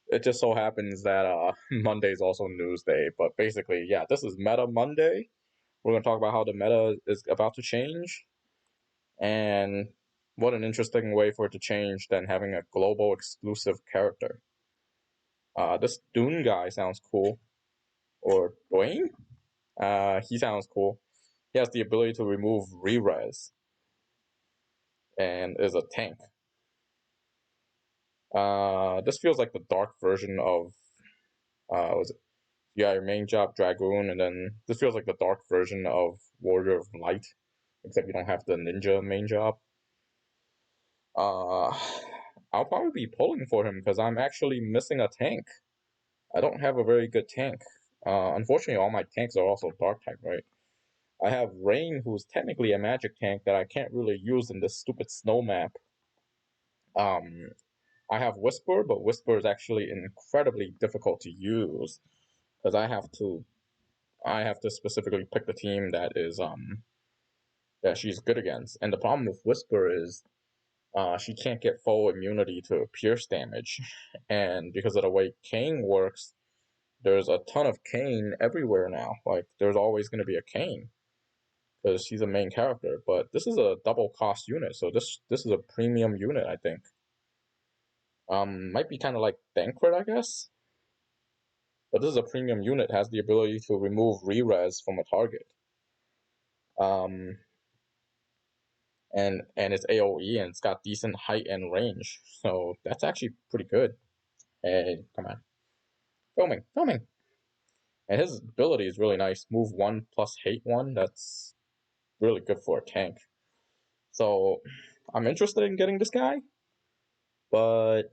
It just so happens that Monday is also news day, but basically, yeah, this is Meta Monday. We're gonna talk about how the meta is about to change, and what an interesting way for it to change than having a global exclusive character. This Dune guy sounds cool, or Duane. He sounds cool. He has the ability to remove re-res and is a tank. This feels like the dark version of was it? Yeah, your main job Dragoon, and then this feels like the dark version of Warrior of Light, except you don't have the ninja main job. Uh, I'll probably be pulling for him because I'm actually missing a tank. I don't have a very good tank. Unfortunately, all my tanks are also dark type, right? I have Rain, who's technically a magic tank that I can't really use in this stupid snow map. Um, I have Whisper, but Whisper is actually incredibly difficult to use because I have to specifically pick the team that she's good against. And the problem with Whisper is she can't get full immunity to pierce damage, and because of the way Kane works, there's a ton of Kane everywhere now. Like there's always going to be a Kane because she's a main character. But this is a double cost unit, so this is a premium unit, I think. Might be kind of like Banquet, I guess. But this is a premium unit, has the ability to remove re-res from a target. Um, and it's AoE and it's got decent height and range, so that's actually pretty good. Hey, come on, filming. And his ability is really nice. Move 1 plus hate 1. That's really good for a tank. So I'm interested in getting this guy, but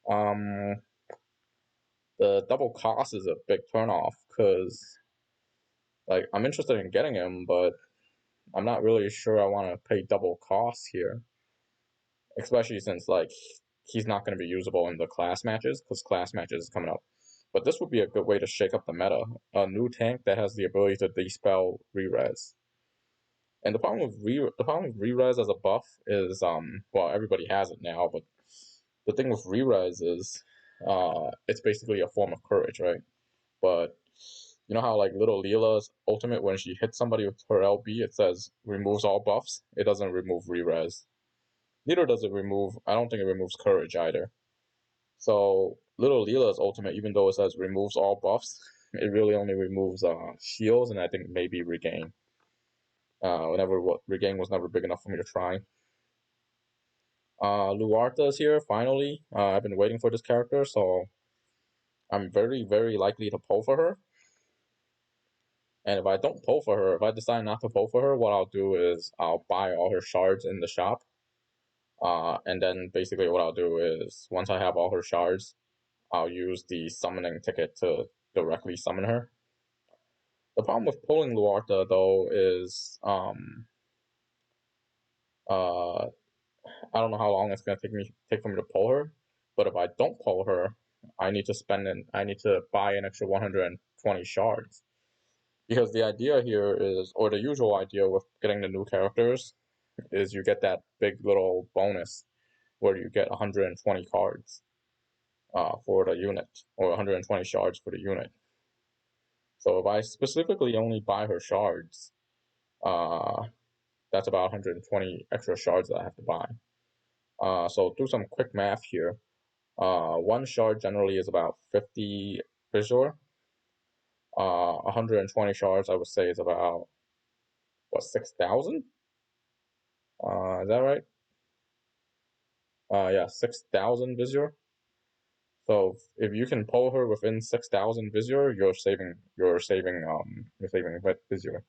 um, the double cost is a big turnoff because like I'm interested in getting him, but I'm not really sure I want to pay double costs here, especially since like he's not going to be usable in the class matches because class matches is coming up. But this would be a good way to shake up the meta. A new tank that has the ability to dispel re-res. And the problem with re-res as a buff is well, everybody has it now, but the thing with re-res is it's basically a form of courage, right? But you know how like little Leela's ultimate, when she hits somebody with her LB, it says removes all buffs. It doesn't remove re-res. Neither does it remove. I don't think it removes courage either. So little Leela's ultimate, even though it says removes all buffs, it really only removes shields and I think maybe regain. Regain was never big enough for me to try. Luatha is here finally. I've been waiting for this character, so I'm very very likely to pull for her. And if I don't pull for her, if I decide not to pull for her, what I'll do is I'll buy all her shards in the shop. And then basically what I'll do is once I have all her shards, I'll use the summoning ticket to directly summon her. The problem with pulling Luatha though is uh, I don't know how long it's gonna take for me to pull her. But if I don't pull her, I need to buy an extra 120 shards. Because the idea here is, or the usual idea with getting the new characters, is you get that big little bonus where you get 120 cards for the unit, or 120 shards for the unit. So if I specifically only buy her shards, uh, that's about 120 extra shards that I have to buy. So do some quick math here. One shard generally is about 50 Visual. 120 shards, I would say, is about, what, 6,000? Is that right? Yeah, 6,000 Visual. So if you can pull her within 6,000 Visual, you're saving Visual.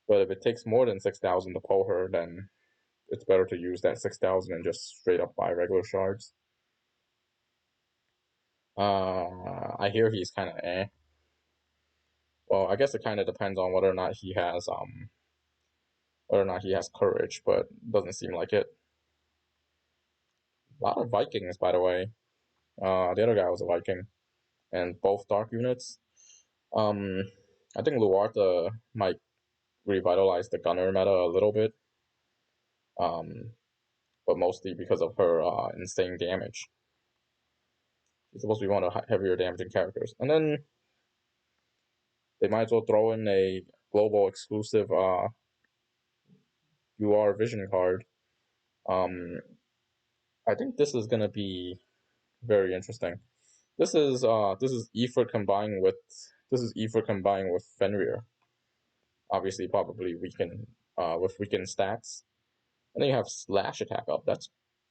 But if it takes more than 6,000 to pull her, then it's better to use that 6,000 and just straight up buy regular shards. I hear he's kind of eh. Well, I guess it kind of depends on whether or not he has courage, but doesn't seem like it. A lot of Vikings, by the way. The other guy was a Viking, and both dark units. Um, I think Luatha might revitalize the gunner meta a little bit. Um, but mostly because of her insane damage. She's supposed to be one of the heavier damaging characters. And then they might as well throw in a global exclusive UR Vision card. I think this is gonna be very interesting. This is Ifrit combining with Fenrir. Obviously, probably weaken with weakened stats, and then you have slash attack up. That's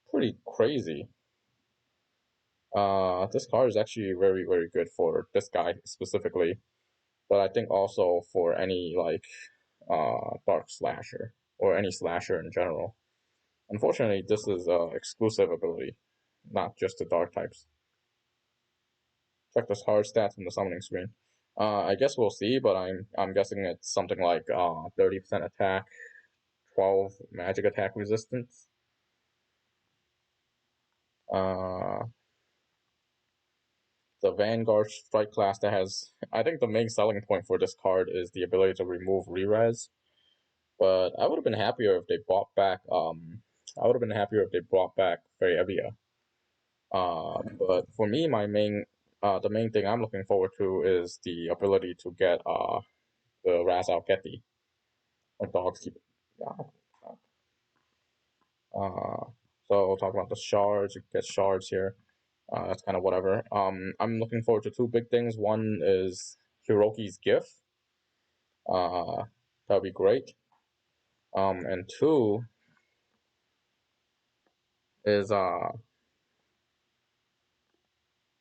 pretty crazy. This card is actually very very good for this guy specifically, but I think also for any like dark slasher or any slasher in general. Unfortunately, this is exclusive ability, not just the dark types. Check the hard stats on the summoning screen. I guess we'll see, but I'm guessing it's something like 30% attack, 12 magic attack resistance. The Vanguard strike class that has, I think the main selling point for this card is the ability to remove re-res. But I would have been happier if they brought back Ferevia. But for me, the main thing I'm looking forward to is the ability to get the Raz Al Geti. Like dogs keep. Yeah. So we'll talk about the shards. You get shards here. That's kind of whatever. I'm looking forward to two big things. One is Hiroki's gift. That'd be great. And two is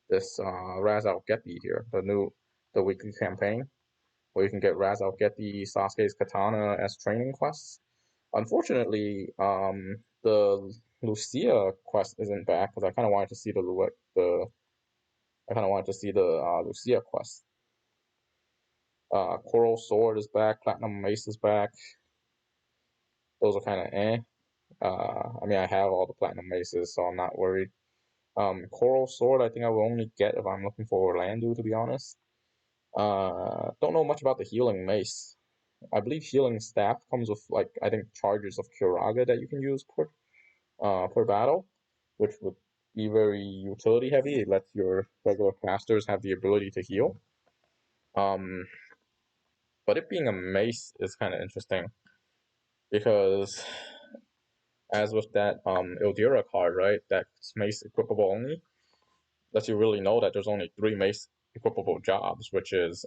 this Raz Al Geti here, the weekly campaign where you can get Raz Al Geti, Sasuke's katana as training quests. Unfortunately, the Lucia quest isn't back because I kind of wanted to see the Lucia quest. Coral Sword is back. Platinum Mace is back. Those are kind of eh. I mean, I have all the Platinum Maces, so I'm not worried. Coral Sword, I think I will only get if I'm looking for Orlando, to be honest. Don't know much about the Healing Mace. I believe Healing Staff comes with, like, I think charges of Kuraga that you can use per battle, which would be very utility heavy. It lets your regular casters have the ability to heal. But it being a mace is kind of interesting because, as with that Ildira card, right, that's mace equipable only, lets you really know that there's only 3 mace equipable jobs, which is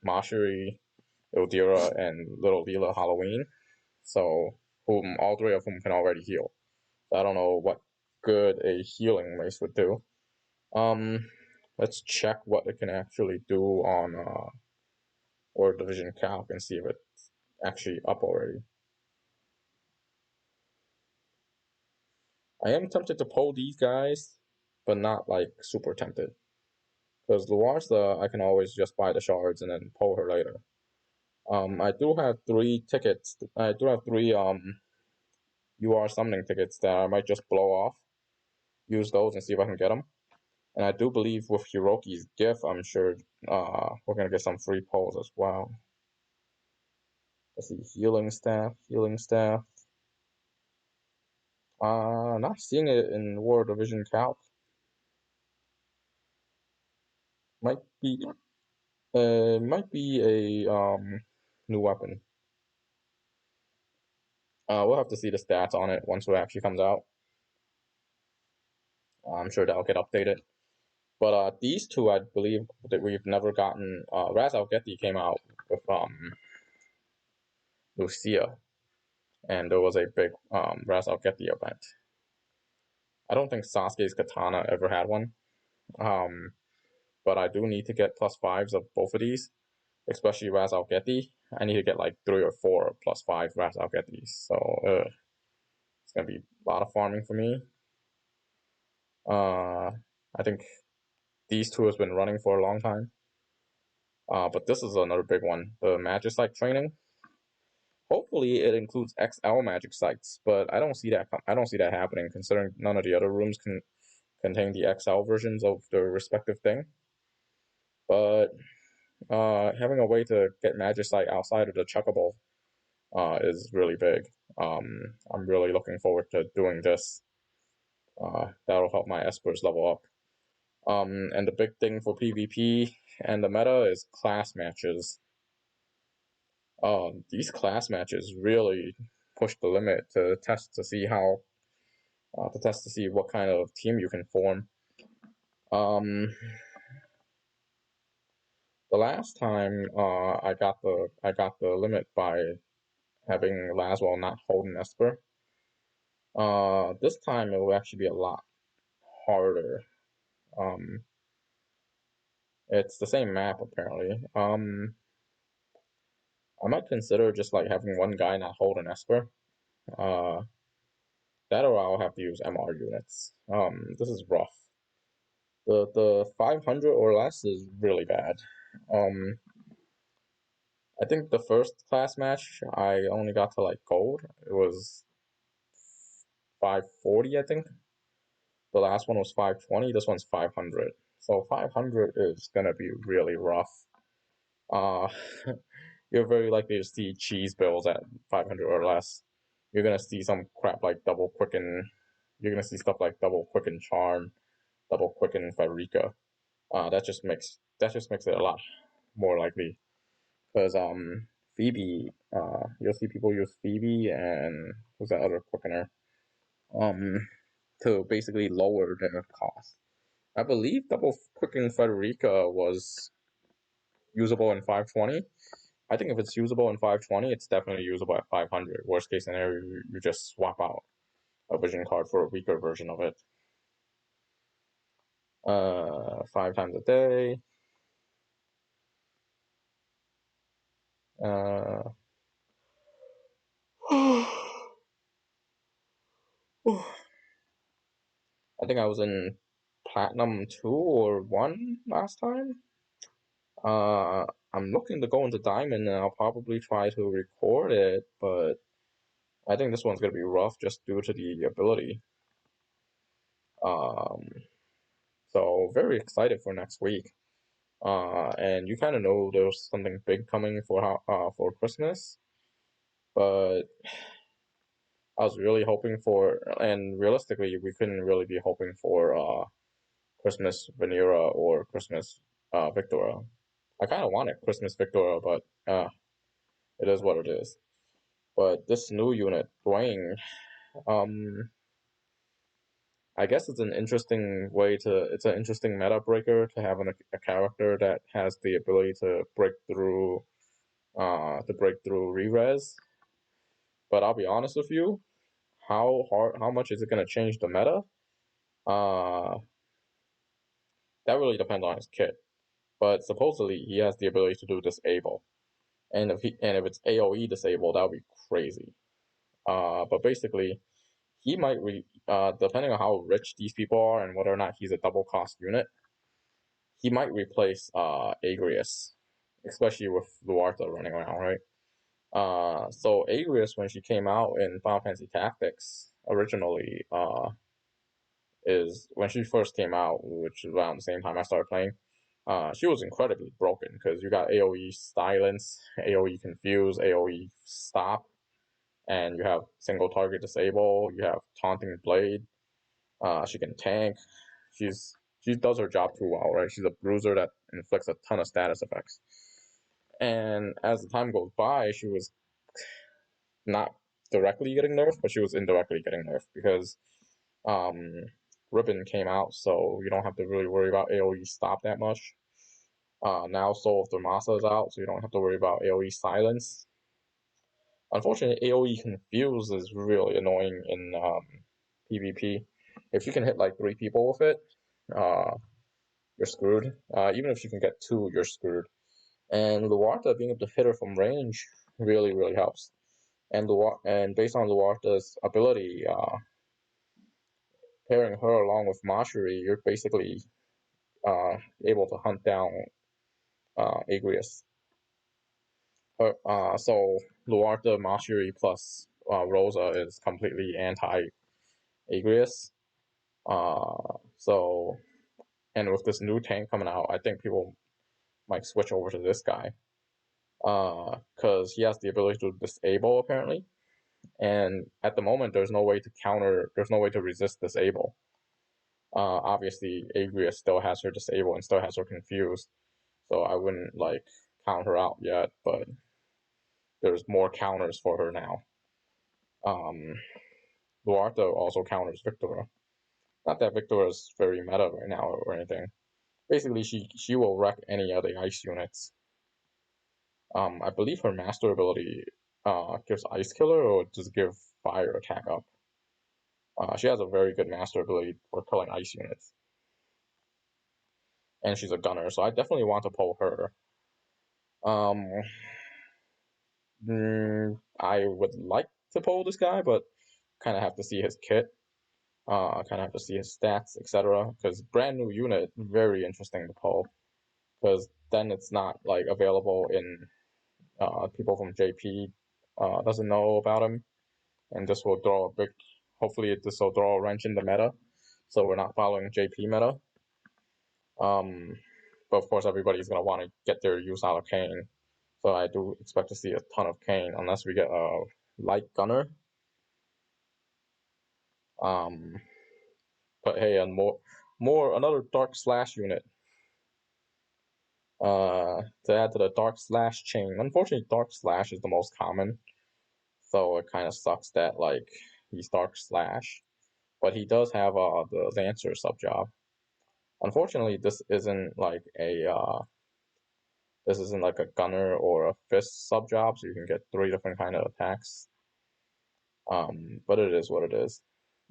Mashiri, Ildira, and Little Leela Halloween. So, all 3 of whom can already heal. So I don't know what good a healing mace would do. Let's check what it can actually do on or Division Calc and see if it's actually up already. I am tempted to pull these guys, but not like super tempted. Because Luatha, I can always just buy the shards and then pull her later. I do have 3 tickets. I do have 3 UR summoning tickets that I might just blow off. Use those and see if I can get them. And I do believe with Hiroki's gift, I'm sure we're gonna get some free pulls as well. Let's see, healing staff. Not seeing it in War Division Calc. Might be a new weapon. We'll have to see the stats on it once it actually comes out. I'm sure that'll get updated. But these two, I believe that we've never gotten. Raz Al Geti came out with Lucia, and there was a big Raz Al Geti event. I don't think Sasuke's katana ever had one. But I do need to get +5s of both of these, especially Raz Al Geti. I need to get like 3 or 4 +5 Raz Al Getis. So it's gonna be a lot of farming for me. I think these 2 has been running for a long time. But this is another big one, the Magic Site training. Hopefully it includes XL Magic Sites, but I don't see that happening, considering none of the other rooms can contain the XL versions of the respective thing. But having a way to get Magic Site outside of the Chuckable is really big. I'm really looking forward to doing this. That'll help my espers level up. And the big thing for PvP and the meta is class matches. These class matches really push the limit to test to see what kind of team you can form. The last time I got the limit by having Laswell not hold an Esper. This time it will actually be a lot harder. It's the same map apparently. I might consider just like having one guy not hold an Esper. That or I'll have to use MR units. This is rough. The 500 or less is really bad. I think the first class match I only got to like gold. It was 540, I think. The last one was 520. This one's 500. So 500 is gonna be really rough. Uh, you're very likely to see cheese bills at 500 or less. You're gonna see some crap like double quicken. You're gonna see stuff like double quicken charm, double quicken Frederica. That just makes it a lot more likely because Phoebe. You'll see people use Phoebe and who's that other quickener? To basically lower their cost. I believe double quicken Frederica was usable in 520. I think if it's usable in 520, it's definitely usable at 500. Worst case scenario, you just swap out a vision card for a weaker version of it. 5 times a day. I think I was in Platinum 2 or 1 last time. I'm looking to go into Diamond and I'll probably try to record it, but I think this one's going to be rough just due to the ability. So very excited for next week. And you kind of know there's something big coming for Christmas, but I was really hoping for, and realistically, we couldn't really be hoping for Christmas Vanera or Christmas Victoria. I kind of wanted Christmas Victoria, but it is what it is. But this new unit, Duane, I guess it's an interesting it's an interesting meta breaker to have a character that has the ability to break through re-res. But I'll be honest with you, how much is it going to change the meta? That really depends on his kit. But supposedly he has the ability to do disable, and if it's AOE disable, that would be crazy. But basically, he might depending on how rich these people are and whether or not he's a double cost unit, he might replace Agrius, especially with Luatha running around, right? So Agrius, when she came out in Final Fantasy Tactics originally, is when she first came out, which is around the same time I started playing. She was incredibly broken because you got AOE silence, AOE confuse, AOE stop, and you have single target disable. You have taunting blade. She can tank. She does her job too well, right? She's a bruiser that inflicts a ton of status effects. And as the time goes by, she was not directly getting nerfed, but she was indirectly getting nerfed because Ribbon came out, so you don't have to really worry about AoE stop that much. Now Soul of Thermasa is out, so you don't have to worry about AoE silence. Unfortunately, AoE confuse is really annoying in PvP. If you can hit like 3 people with it, you're screwed. Even if you can get 2, you're screwed. And Luatha being able to hit her from range really, really helps. And based on Luatha's ability, pairing her along with Mashiri, you're basically able to hunt down Agrius. So Luatha, Mashiri plus Rosa is completely anti-Agrius. So, and with this new tank coming out, I think people might switch over to this guy. because he has the ability to disable apparently, and at the moment there's no way to resist disable. Obviously Agria still has her disable and still has her confused, so I wouldn't like count her out yet, but there's more counters for her now. Luatha also counters Victor. Not that Victor is very meta right now or anything. Basically, she will wreck any of the ice units. I believe her master ability gives Ice Killer or just give Fire attack up. She has a very good master ability for killing ice units. And she's a gunner, so I definitely want to pull her. I would like to pull this guy, but kind of have to see his kit. Kind of have to see his stats, etc. Because brand new unit, very interesting to pull. Because then it's not like available in people from JP doesn't know about him, and this will throw a big. Hopefully, this will throw a wrench in the meta, so we're not following JP meta. But of course, everybody's gonna want to get their use out of Kane, so I do expect to see a ton of Kane unless we get a light gunner. But hey, and more another Dark Slash unit. To add to the Dark Slash chain. Unfortunately, Dark Slash is the most common, so it kind of sucks that like he's Dark Slash, but he does have the Lancer sub job. Unfortunately, this isn't like a gunner or a fist sub job, so you can get 3 different kind of attacks. But it is what it is.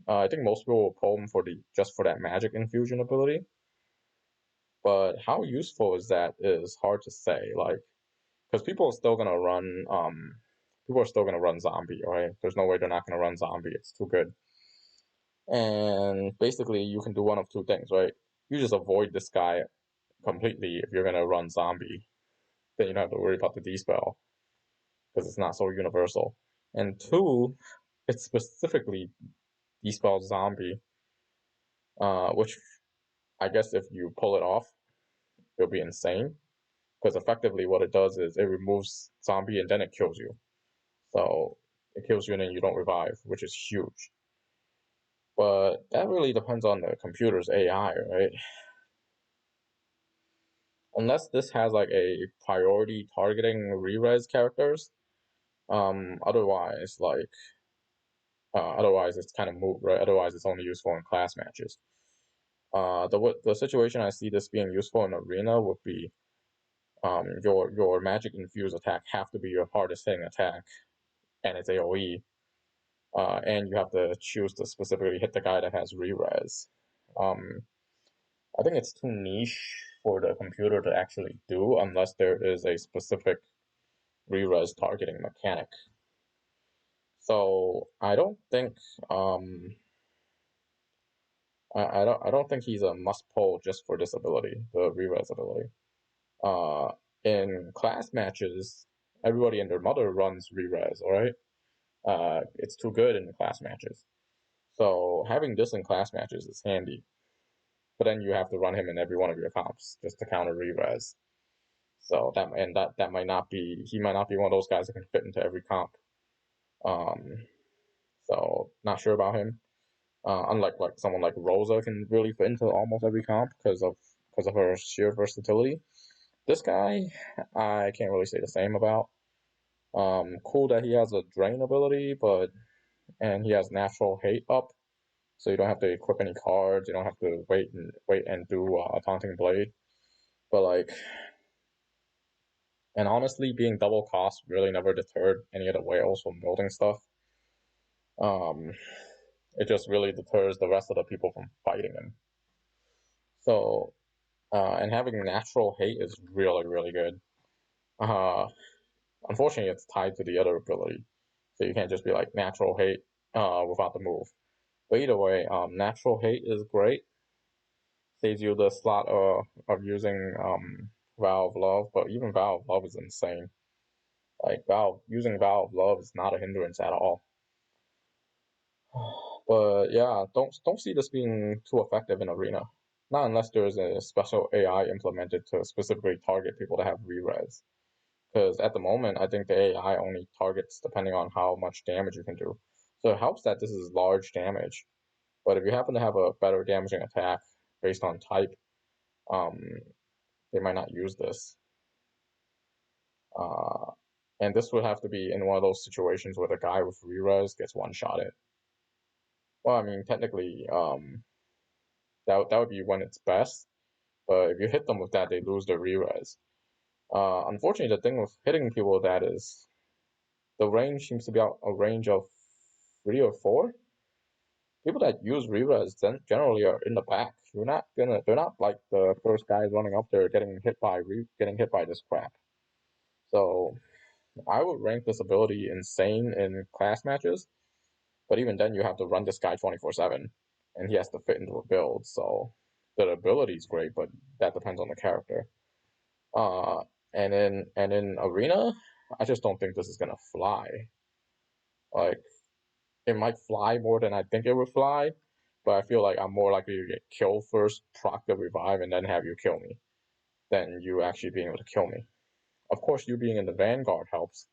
I think most people will pull him just for that magic infusion ability. But how useful is that is hard to say. Like, because people are still gonna run zombie, right? There's no way they're not gonna run zombie. It's too good. And basically, you can do one of two things, right? You just avoid this guy completely if you're gonna run zombie. Then you don't have to worry about the D-spell because it's not so universal. And 2, it's specifically D-spell zombie, which I guess if you pull it off, it'll be insane. Because effectively, what it does is it removes zombie and then it kills you. So it kills you and then you don't revive, which is huge. But that really depends on the computer's AI, right? Unless this has like a priority targeting re-res characters, otherwise it's kind of moot, right? Otherwise it's only useful in class matches. The situation I see this being useful in arena would be your magic infused attack have to be your hardest hitting attack, and it's AOE, and you have to choose to specifically hit the guy that has re-res. I think it's too niche for the computer to actually do unless there is a specific re-res targeting mechanic. So I don't think I don't think he's a must pull just for this ability, the re-res ability. In class matches, everybody and their mother runs re-res, alright? It's too good in the class matches. So having this in class matches is handy. But then you have to run him in every one of your comps just to counter re-res. So that might not be he might not be one of those guys that can fit into every comp. So not sure about him. Unlike like someone like Rosa can really fit into almost every comp because of her sheer versatility. This guy, I can't really say the same about. Cool that he has a drain ability, and he has natural hate up, so you don't have to equip any cards. You don't have to wait and do taunting blade. But like, and honestly, being double cost really never deterred any of the whales from building stuff. It just really deters the rest of the people from fighting him. So, and having natural hate is really, really good. Unfortunately, it's tied to the other ability, so you can't just be like natural hate without the move. But either way, natural hate is great. Saves you the slot of using Vow of Love, but even Vow of Love is insane. Like using Vow of Love is not a hindrance at all. But yeah, don't see this being too effective in arena. Not unless there is a special AI implemented to specifically target people that have re-res. Because at the moment, I think the AI only targets depending on how much damage you can do. So it helps that this is large damage. But if you happen to have a better damaging attack based on type, um, they might not use this. And this would have to be in one of those situations where the guy with re-res gets one-shotted. Well, I mean, technically, that would be when it's best. But if you hit them with that, they lose their re-res. Unfortunately, the thing with hitting people with that is the range seems to be out a range of 3 or 4. People that use re-res generally are in the back. They're not like the first guys running up there getting hit by this crap. So I would rank this ability insane in class matches, but even then you have to run this guy 24/7, and he has to fit into a build. So the ability is great, but that depends on the character. And in arena, I just don't think this is gonna fly. Like, it might fly more than I think it would fly, but I feel like I'm more likely to get killed first, proc the revive, and then have you kill me, than you actually being able to kill me. Of course, you being in the vanguard helps,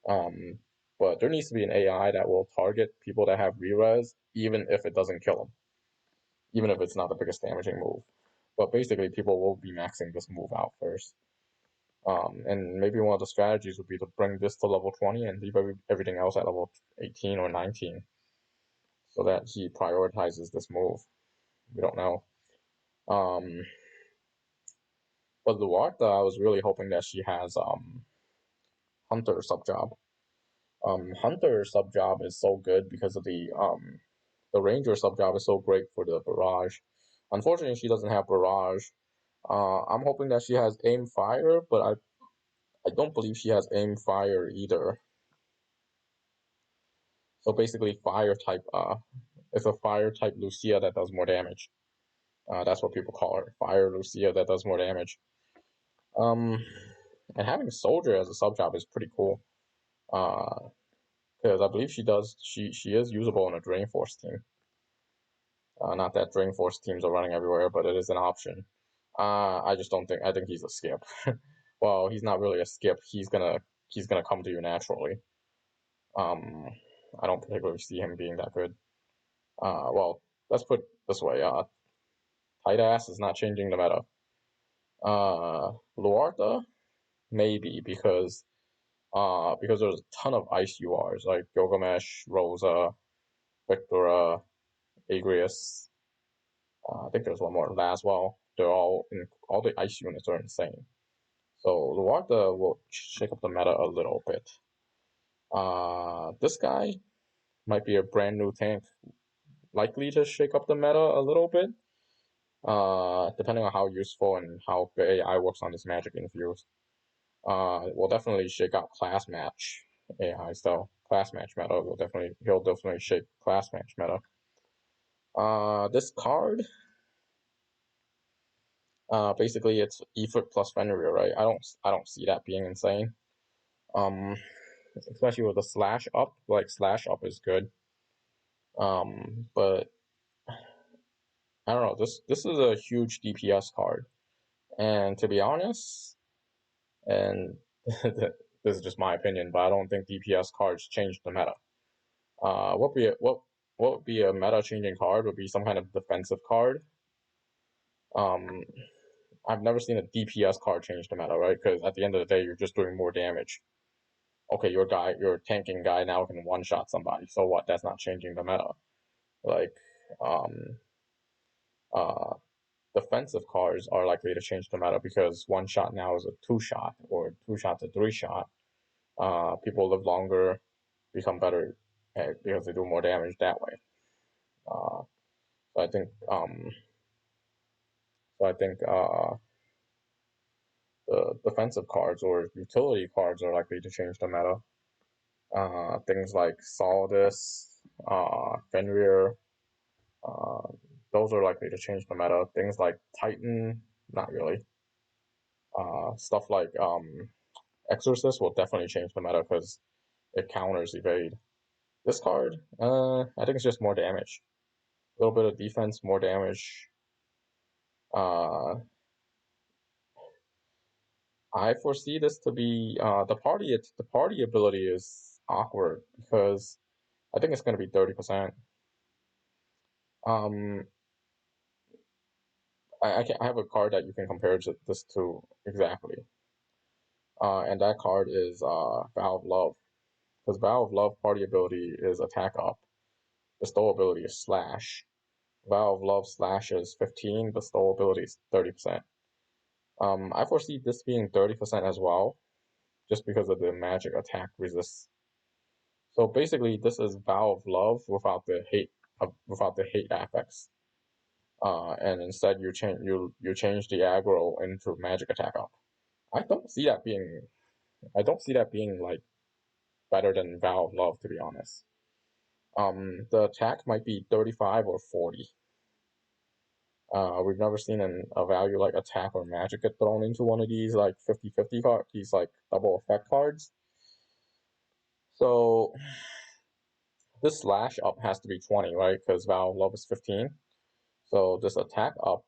but there needs to be an AI that will target people that have re-res, even if it doesn't kill them, even if it's not the biggest damaging move. But basically, people will be maxing this move out first. And maybe one of the strategies would be to bring this to level 20 and leave everything else at level 18 or 19, so that he prioritizes this move. We don't know. But Luatha, I was really hoping that she has Hunter subjob. Hunter subjob is so good because of the Ranger subjob is so great for the barrage. Unfortunately, she doesn't have barrage. I'm hoping that she has aim fire, but I don't believe she has aim fire either. So basically, fire type. It's a fire type Lucia that does more damage. That's what people call her, fire Lucia that does more damage. And having soldier as a sub job is pretty cool. Because I believe she is usable in a Drain Force team. Not that Drain Force teams are running everywhere, but it is an option. I just don't think I think he's a skip. Well, he's not really a skip. He's gonna come to you naturally. Um, I don't particularly see him being that good. Well, let's put it this way. Tyytas is not changing the meta. Luatha, maybe, because there's a ton of ice URs like Gilgamesh, Rosa, Victora, Agrius. I think there's one more, Laswell. All the ice units are insane. So Luatha will shake up the meta a little bit. This guy might be a brand new tank, likely to shake up the meta a little bit. Depending on how useful and how the AI works on this magic infused. Will definitely shake out class match AI style. Class match meta he'll definitely shake class match meta. This card, basically it's Efort plus Fenrir, right? I don't see that being insane. Especially with the slash up, like slash up is good. But I don't know. This is a huge DPS card, and to be honest, and this is just my opinion, but I don't think DPS cards change the meta. What would be a meta changing card would be some kind of defensive card. I've never seen a DPS card change the meta, right? Because at the end of the day, you're just doing more damage. Okay, your tanking guy now can one shot somebody. So what? That's not changing the meta. Like, um, uh, defensive cards are likely to change the meta because one shot now is a 2-shot or 2 shot to 3-shot. People live longer, become better because they do more damage that way. So I think the defensive cards or utility cards are likely to change the meta. Things like Solidus, Fenrir, uh, those are likely to change the meta. Things like Titan, not really. Stuff like Exorcist will definitely change the meta because it counters evade. This card, I think it's just more damage. A little bit of defense, more damage. Uh, I foresee this to be the party ability is awkward because I think it's going to be 30%. Um, I have a card that you can compare this to exactly, and that card is Vow of Love, because Vow of Love party ability is attack up, bestow ability is slash. Vow of Love slash is 15, bestow ability is 30%. I foresee this being 30% as well, just because of the magic attack resist. So basically, this is Vow of Love without the hate affects. And instead you change the aggro into magic attack up. I don't see that being like better than Vow of Love, to be honest. The attack might be 35 or 40. We've never seen a value like attack or magic get thrown into one of these like 50-50 cards, these like double effect cards. So this slash up has to be 20, right? Because Vow of Love is 15. So this attack up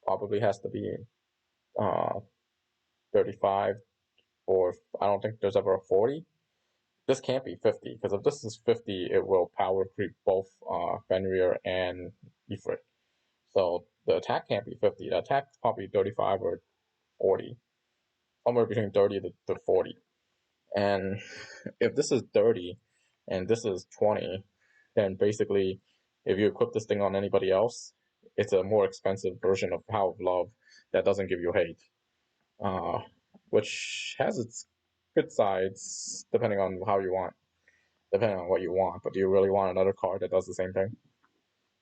probably has to be uh, 35, or I don't think there's ever a 40. This can't be 50, because if this is 50, it will power creep both Fenrir and Ifrit. So the attack can't be 50. The attack's probably 35 or 40, somewhere between 30 to 40. And if this is 30 and this is 20, then basically, if you equip this thing on anybody else, it's a more expensive version of Power of Love that doesn't give you hate, uh, which has its good sides depending on what you want. But do you really want another card that does the same thing?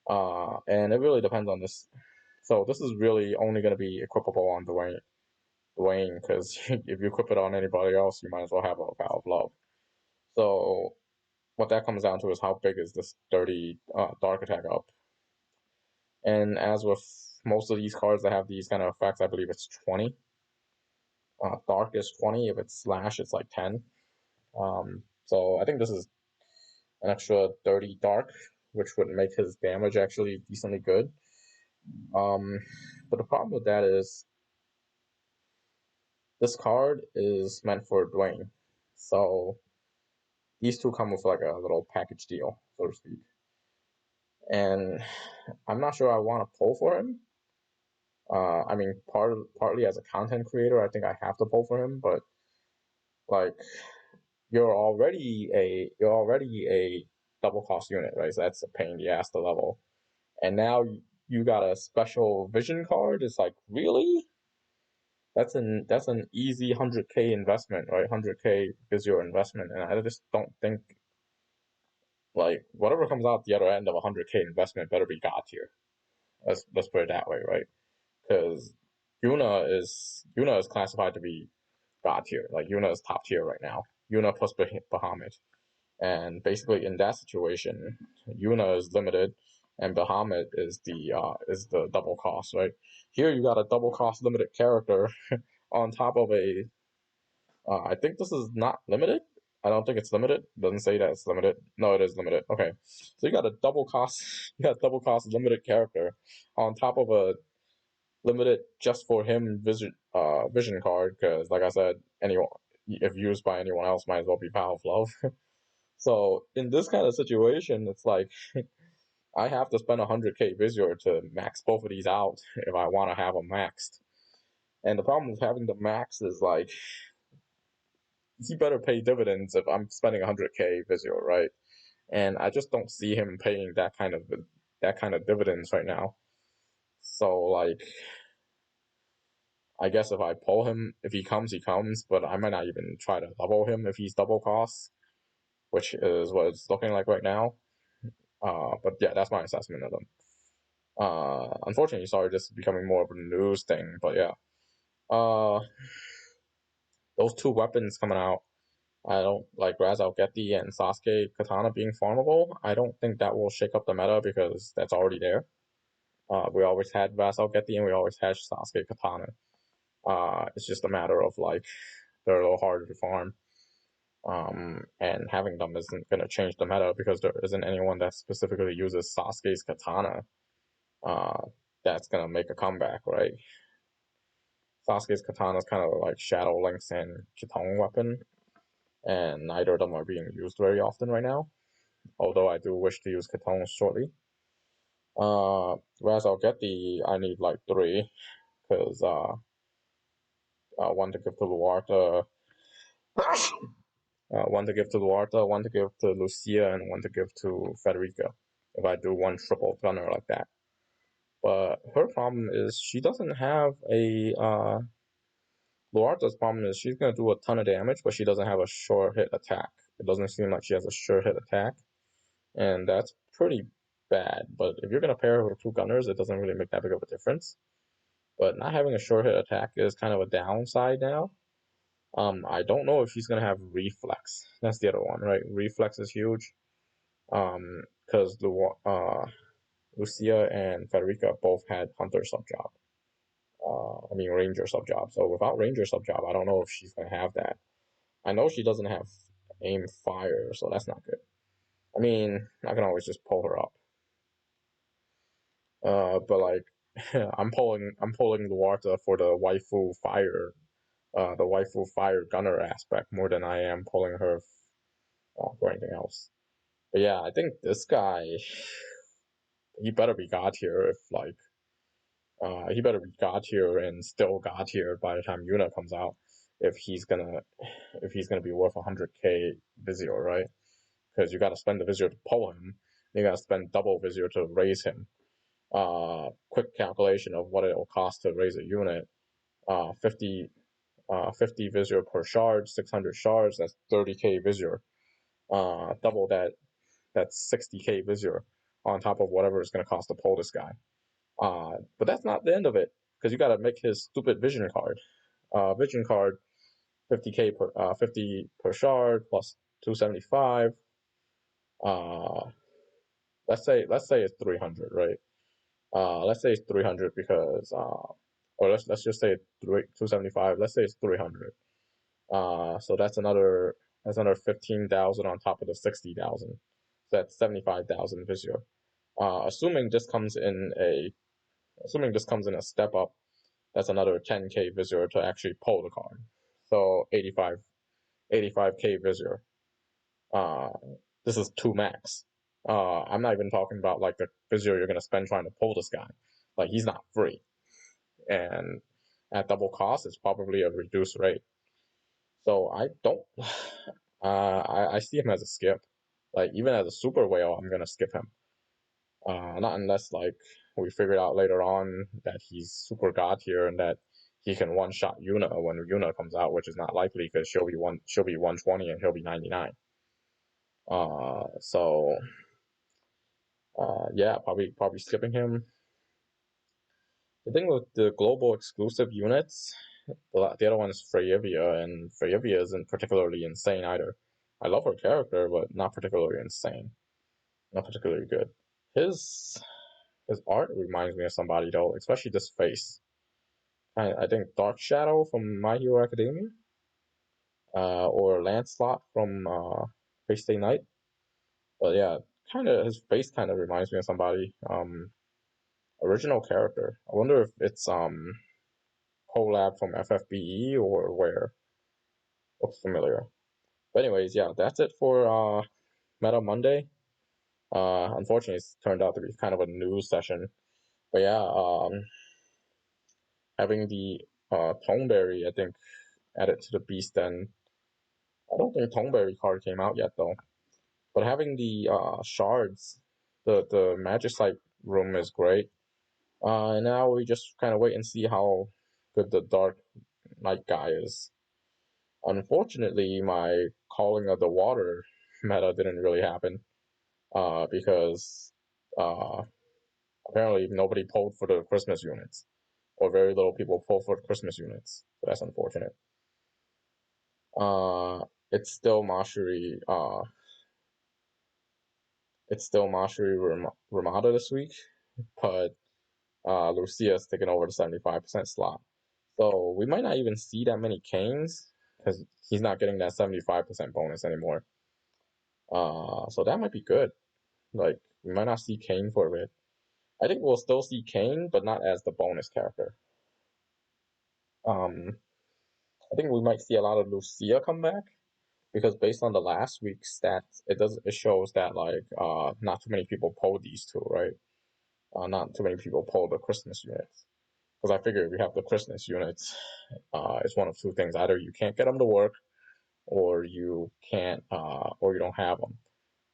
And it really depends on this. So this is really only going to be equipable on Duane, because if you equip it on anybody else, you might as well have a Vow of Love. So what that comes down to is how big is this 30 dark attack up. And as with most of these cards that have these kind of effects, I believe it's 20. Dark is 20. If it's slash, it's like 10. So I think this is an extra 30 dark, which would make his damage actually decently good. But the problem with that is this card is meant for Duane. So these two come with like a little package deal, so to speak. And I'm not sure I want to pull for him. I mean, partly as a content creator, I think I have to pull for him, but like you're already a double cost unit, right? So that's a pain in the ass to level. And now you got a special vision card. It's like, really? That's an easy 100K investment, right? 100K is your investment, and I just don't think like whatever comes out the other end of a 100K investment better be god tier. Let's put it that way, right? Because Yuna is classified to be god tier. Like Yuna is top tier right now. Yuna plus Bahamut, and basically in that situation, Yuna is limited, and Bahamut is the double cost, right? Here you got a double cost limited character on top of a. I think this is not limited. I don't think it's limited. It doesn't say that it's limited. No, it is limited. Okay, so you got a double cost. You got double cost limited character on top of a limited just for him vision card, because like I said, anyone if used by anyone else might as well be Power of Love. So in this kind of situation, it's like I have to spend 100K Visor to max both of these out if I want to have them maxed. And the problem with having the max is like he better pay dividends if I'm spending 100K Visor, right? And I just don't see him paying that kind of dividends right now. So like I guess if I pull him, if he comes, he comes, but I might not even try to level him if he's double cost, which is what it's looking like right now. But yeah, that's my assessment of them. Unfortunately, sorry, this is becoming more of a news thing, but yeah. Uh, those two weapons coming out, I don't like Raz Al Getty and Sasuke Katana being farmable. I don't think that will shake up the meta because that's already there. We always had Raz Al Getty and we always had Sasuke Katana. It's just a matter of like they're a little harder to farm. And having them isn't going to change the meta because there isn't anyone that specifically uses Sasuke's katana that's going to make a comeback, right? Sasuke's katana is kind of like Shadow Link's and Chitong weapon, and neither of them are being used very often right now. Although I do wish to use Chitong shortly. Whereas I need like 3, because one to give to Luatha, one to give to Luatha, one to give to Lucia, and one to give to Federica. If I do one triple gunner like that. But her problem is she doesn't have a Luarta's problem is she's gonna do a ton of damage, but she doesn't have a sure hit attack. It doesn't seem like she has a sure hit attack, and that's pretty bad. But if you're gonna pair her with 2 gunners, it doesn't really make that big of a difference. But not having a sure hit attack is kind of a downside now. I don't know if she's gonna have reflex. That's the other one, right? Reflex is huge. Because Lucia and Federica both had hunter sub job. Ranger sub job. So without ranger sub job, I don't know if she's gonna have that. I know she doesn't have aim fire, so that's not good. I can always just pull her up. But like, I'm pulling Luarta for the waifu fire gunner aspect more than I am pulling her for anything else. But yeah, I think this guy, he better be god tier if like, he better be god tier and still god tier by the time Yuna comes out. If he's gonna be worth 100k Vizio, right? Because you got to spend the Vizio to pull him. You got to spend double Vizio to raise him. Quick calculation of what it will cost to raise a unit. 50 Vizio per shard, 600 shards. That's 30k Vizio. Double that. That's 60k Vizio on top of whatever it's going to cost to pull this guy. But that's not the end of it, because you got to make his stupid vision card. Vision card, 50k per 50 per shard plus 275. Let's say it's 300, right? Let's say it's 300 because or let's just say 275. Let's say it's 300. So that's another 15,000 on top of the 60,000. So that's 75,000 Vizio. Assuming this comes in a step up, that's another 10k Vizio to actually pull the card. So 85k Vizio. This is 2 max. I'm not even talking about like the Vizio you're gonna spend trying to pull this guy. Like, he's not free, and at double cost, it's probably a reduced rate. So I don't. I see him as a skip. Like, even as a super whale, I'm gonna skip him. Not unless like we figured out later on that he's super god tier and that he can one shot Yuna when Yuna comes out, which is not likely because she'll be 120 and he'll be 99. So yeah, probably skipping him. The thing with the global exclusive units, the other one is Freyivia, and Freyivia isn't particularly insane either. I love her character, but not particularly insane. Not particularly good. His art reminds me of somebody though, especially this face. I think Dark Shadow from My Hero Academia, or Lancelot from Face Day Night. But yeah, his face kind of reminds me of somebody. Original character. I wonder if it's collab from FFBE or where. Looks familiar. But anyways, yeah, that's it for Meta Monday. Unfortunately, it's turned out to be kind of a news session. But yeah, having the Toneberry, I think, added to the Beast Den. I don't think Toneberry card came out yet though. But having the shards, the Magicite room is great. And now we just kind of wait and see how good the Dark Knight guy is. Unfortunately, my calling of the water meta didn't really happen, because apparently nobody pulled for the Christmas units, or very little people pulled for the Christmas units. So that's unfortunate. It's still Mashiri. It's still Mashiri Ramada this week, but Lucia's taking over the 75% slot. So we might not even see that many Canes, because he's not getting that 75% bonus anymore. So that might be good. Like, we might not see Kane for a bit. I think we'll still see Kane, but not as the bonus character. I think we might see a lot of Lucia come back because based on the last week's stats, it shows that like not too many people pull these two, right? Not too many people pull the Christmas units because I figure if you have the Christmas units, it's one of two things: either you can't get them to work, or you can't, or you don't have them.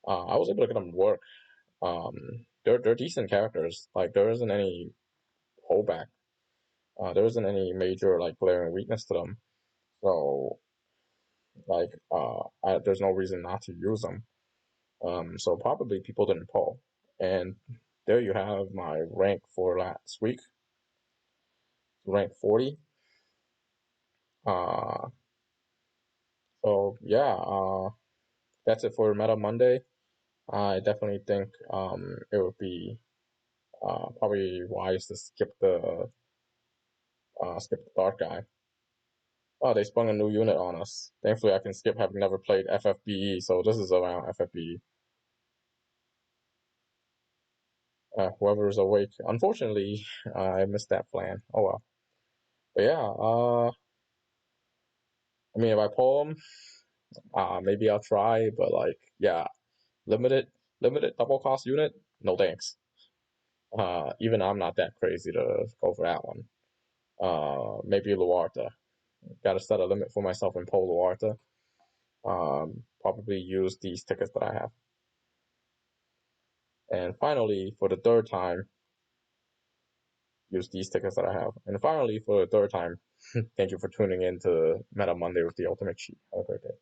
I was able to get them to work. They're decent characters. Like there isn't any holdback. There isn't any major like glaring weakness to them. So like there's no reason not to use them. So probably people didn't pull. And there you have my rank for last week, rank 40. Uh, so yeah, that's it for Meta Monday. I definitely think it would be probably wise to skip the dark guy. Oh, they sprung a new unit on us. Thankfully, I can skip having never played FFBE, so this is around FFBE. Whoever is awake. Unfortunately, I missed that plan. Oh well. But yeah, I mean, if I pull him, maybe I'll try. But like, yeah, limited, limited double cost unit. No thanks. Even I'm not that crazy to go for that one. Maybe Luatha. Got to set a limit for myself and pull Luatha. Probably use these tickets that I have. And finally, for the third time, use these tickets that I have. And finally, for the third time, thank you for tuning in to Meta Monday with the Ultimate Cheat. Have a great day.